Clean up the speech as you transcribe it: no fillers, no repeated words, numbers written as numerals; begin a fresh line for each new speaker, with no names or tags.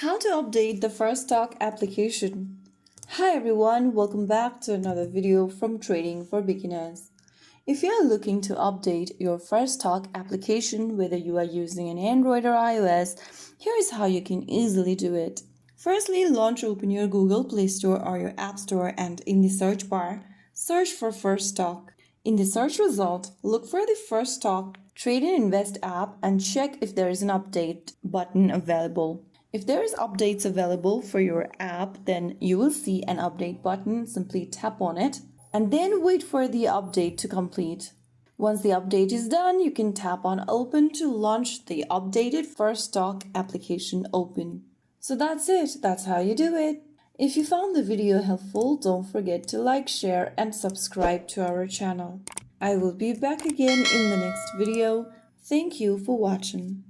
How to update the Firstock application. Hi everyone, welcome back to another video from Trading for Beginners. If you are looking to update your Firstock application, whether you are using an Android or iOS, here is how you can easily do it. Firstly, open your Google Play Store or your App Store, and in the search bar, search for Firstock. In the search result, look for the Firstock Trade and Invest app and check if there is an update button available. If there is updates available for your app, then you will see an update button. Simply tap on it and then wait for the update to complete. Once the update is done, you can tap on Open to launch the updated Firstock application open. So that's it. That's how you do it. If you found the video helpful, don't forget to like, share, and subscribe to our channel. I will be back again in the next video. Thank you for watching.